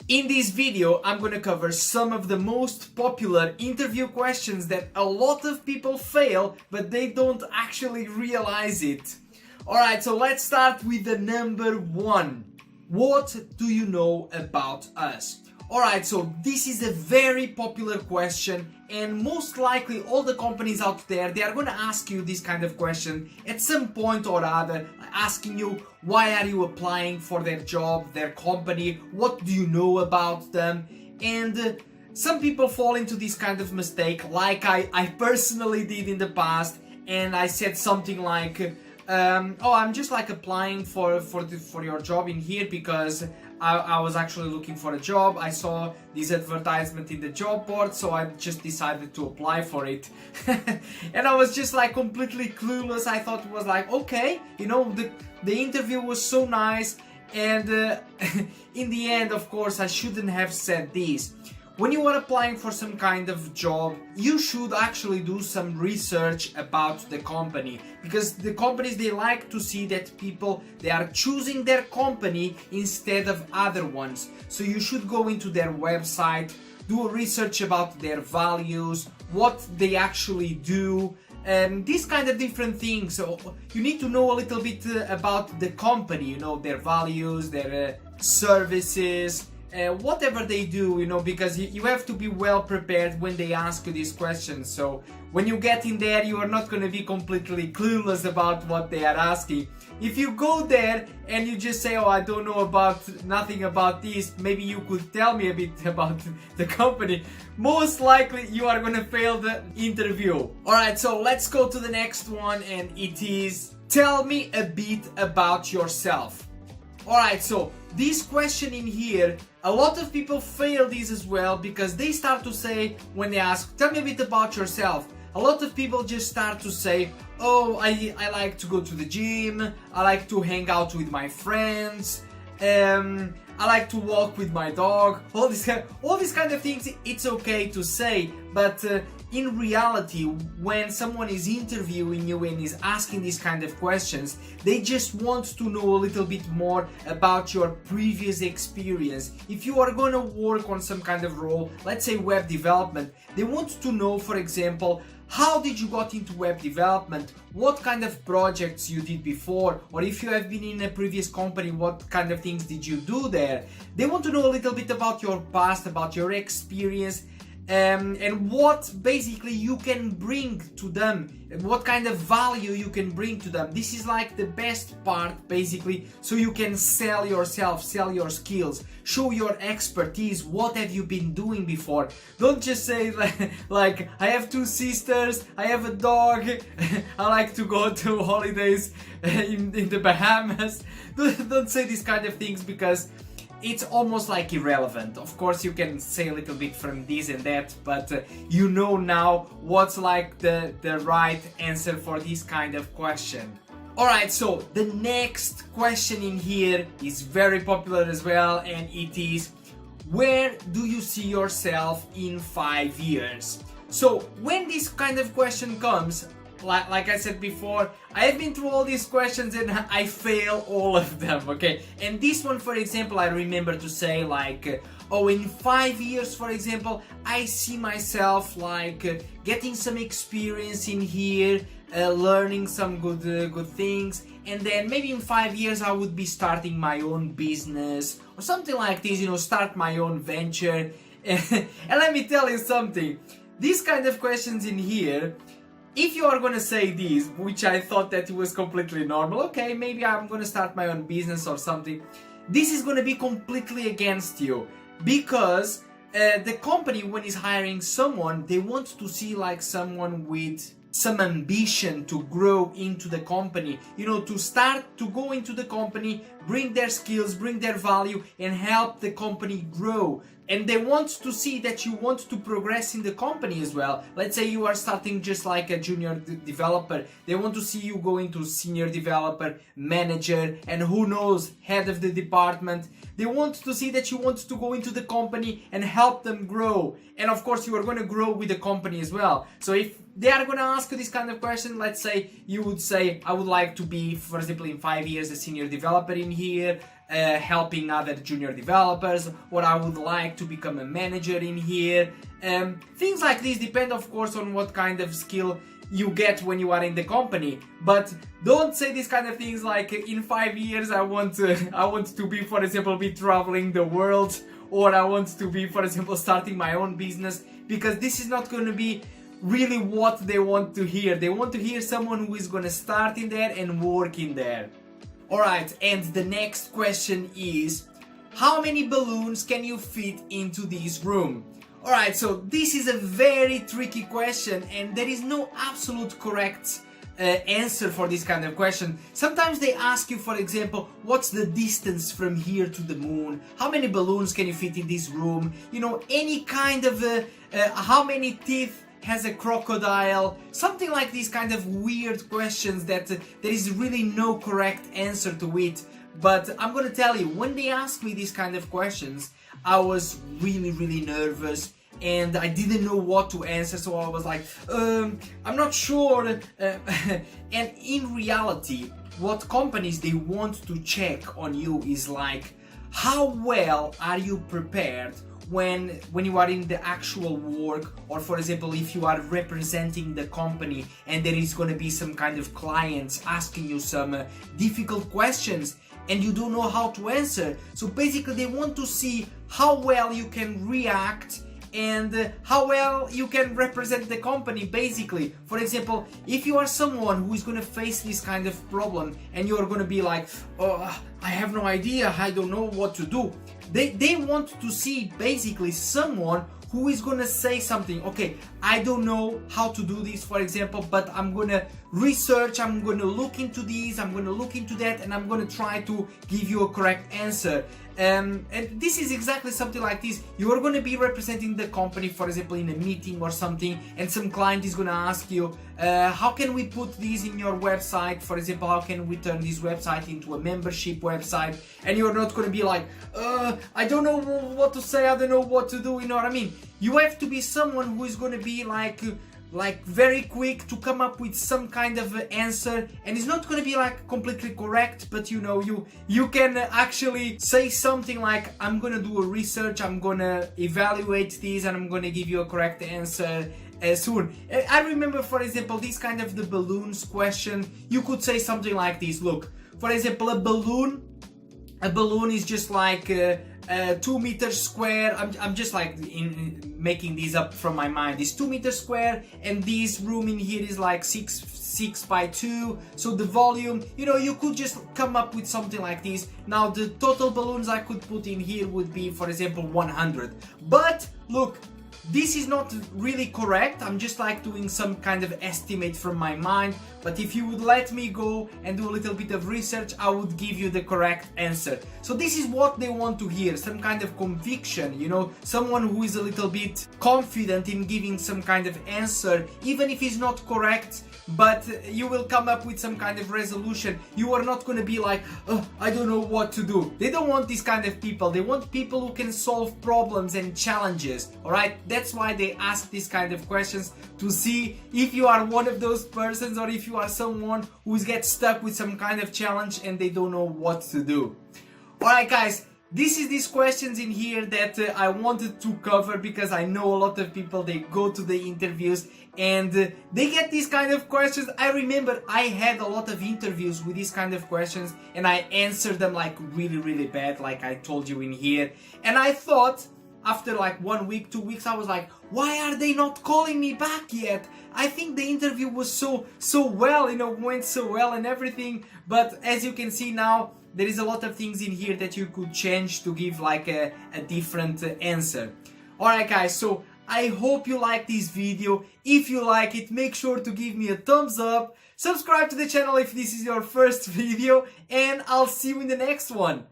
In this video, I'm gonna cover some of the most popular interview questions that a lot of people fail, but they don't actually realize it. Alright, so let's start with the number one. What do you know about us? Alright, so this is a very popular question, and most likely all the companies out there, they are going to ask you this kind of question at some point or other, asking you why are you applying for their job, their company, what do you know about them, and some people fall into this kind of mistake, like I personally did in the past, and I said something like, oh, I'm just like applying for your job in here because I was actually looking for a job. I saw this advertisement in the job board, so I just decided to apply for it. And I was just like completely clueless. I thought it was like, okay, you know, the interview was so nice, and in the end, of course, I shouldn't have said this. When you are applying for some kind of job, you should actually do some research about the company, because the companies, they like to see that people, they are choosing their company instead of other ones. So you should go into their website, do research about their values, what they actually do, and these kind of different things. So you need to know a little bit about the company, you know, their values, their services, whatever they do, you know, because you have to be well prepared when they ask you these questions. So when you get in there, you are not going to be completely clueless about what they are asking. If you go there and you just say, oh, I don't know nothing about this, maybe you could tell me a bit about the company, most likely you are going to fail the interview. Alright, so let's go to the next one, and it is, tell me a bit about yourself. Alright, so this question in here, a lot of people fail this as well, because they start to say, when they ask, tell me a bit about yourself, a lot of people just start to say, oh, I like to go to the gym, I like to hang out with my friends, I like to walk with my dog, all these kind of things. It's okay to say, but in reality, when someone is interviewing you and is asking these kind of questions, they just want to know a little bit more about your previous experience. If you are going to work on some kind of role, let's say web development, they want to know, for example, how did you got into web development? What kind of projects you did before? Or if you have been in a previous company, what kind of things did you do there? They want to know a little bit about your past, about your experience, and what basically you can bring to them, what kind of value you can bring to them. This is like the best part, basically, so you can sell yourself, sell your skills, show your expertise, what have you been doing before. Don't just say like I have two sisters, I have a dog, I like to go to holidays in the Bahamas. Don't say these kind of things, because it's almost like irrelevant. Of course, you can say a little bit from this and that, but you know now what's like the right answer for this kind of question. Alright, so the next question in here is very popular as well, and it is, where do you see yourself in 5 years? So when this kind of question comes, like I said before, I have been through all these questions and I fail all of them, okay? And this one, for example, I remember to say like, oh, in 5 years, for example, I see myself like getting some experience in here, learning some good things, and then maybe in 5 years I would be starting my own business or something like this, you know, start my own venture. And let me tell you something, these kind of questions in here, if you are gonna say this, which I thought that it was completely normal, okay, maybe I'm gonna start my own business or something, this is gonna be completely against you, because the company, when it's hiring someone, they want to see like someone with some ambition to grow into the company, you know, to start to go into the company, bring their skills, bring their value, and help the company grow. And they want to see that you want to progress in the company as well. Let's say you are starting just like a junior developer. They want to see you go into senior developer, manager, and who knows, head of the department. They want to see that you want to go into the company and help them grow. And of course, you are going to grow with the company as well. So if they are going to ask you this kind of question, let's say you would say, I would like to be, for example, in 5 years a senior developer in here, helping other junior developers, or I would like to become a manager in here. Things like this depend of course on what kind of skill you get when you are in the company, but don't say these kind of things like in 5 years I want to be, for example, be traveling the world, or I want to be, for example, starting my own business, because this is not going to be really what they want to hear. They want to hear someone who is going to start in there and work in there. Alright, and the next question is, how many balloons can you fit into this room? Alright, so this is a very tricky question, and there is no absolute correct answer for this kind of question. Sometimes they ask you, for example, what's the distance from here to the moon? How many balloons can you fit in this room? You know, any kind of how many teeth has a crocodile? Something like these kind of weird questions that there is really no correct answer to it. But I'm gonna tell you, when they asked me these kind of questions, I was really nervous and I didn't know what to answer, so I was like, I'm not sure. And in reality, what companies they want to check on you is like, how well are you prepared when you are in the actual work, or for example if you are representing the company and there is going to be some kind of clients asking you some difficult questions and you don't know how to answer. So basically they want to see how well you can react and how well you can represent the company. Basically, for example, if you are someone who is going to face this kind of problem and you're going to be like, oh, I have no idea, I don't know what to do, they want to see basically someone who is gonna say something. Okay, I don't know how to do this, for example, but I'm gonna research, I'm gonna look into this, I'm gonna look into that, and I'm gonna try to give you a correct answer. And this is exactly something like this. You are going to be representing the company, for example, in a meeting or something, and some client is going to ask you, how can we put this in your website? For example, how can we turn this website into a membership website? And you're not going to be like, I don't know what to say, I don't know what to do, you know what I mean? You have to be someone who is going to be like very quick to come up with some kind of answer, and it's not going to be like completely correct, but you know, you can actually say something like, I'm going to do a research, I'm going to evaluate this, and I'm going to give you a correct answer soon. I remember, for example, this kind of the balloons question. You could say something like this. Look, for example, a balloon is just like 2 meters square. I'm just like making these up from my mind. It's 2 meters square, and this room in here is like 6 by 2. So the volume, you know, you could just come up with something like this. Now the total balloons I could put in here would be, for example, 100. But look, this is not really correct. I'm just like doing some kind of estimate from my mind, but if you would let me go and do a little bit of research, I would give you the correct answer. So this is what they want to hear, some kind of conviction, you know, someone who is a little bit confident in giving some kind of answer, even if it's not correct, but you will come up with some kind of resolution. You are not going to be like, oh, I don't know what to do. They don't want these kind of people. They want people who can solve problems and challenges. Alright, that's why they ask these kind of questions, to see if you are one of those persons, or if you are someone who gets stuck with some kind of challenge and they don't know what to do. Alright guys, this is these questions in here that I wanted to cover, because I know a lot of people, they go to the interviews and they get these kind of questions. I remember I had a lot of interviews with these kind of questions and I answered them like really bad, like I told you in here. And I thought, after like 1 week, 2 weeks, I was like, why are they not calling me back yet? I think the interview was so well, you know, went so well and everything. But as you can see now, there is a lot of things in here that you could change to give like a different answer. Alright guys, so I hope you like this video. If you like it, make sure to give me a thumbs up. Subscribe to the channel if this is your first video, and I'll see you in the next one.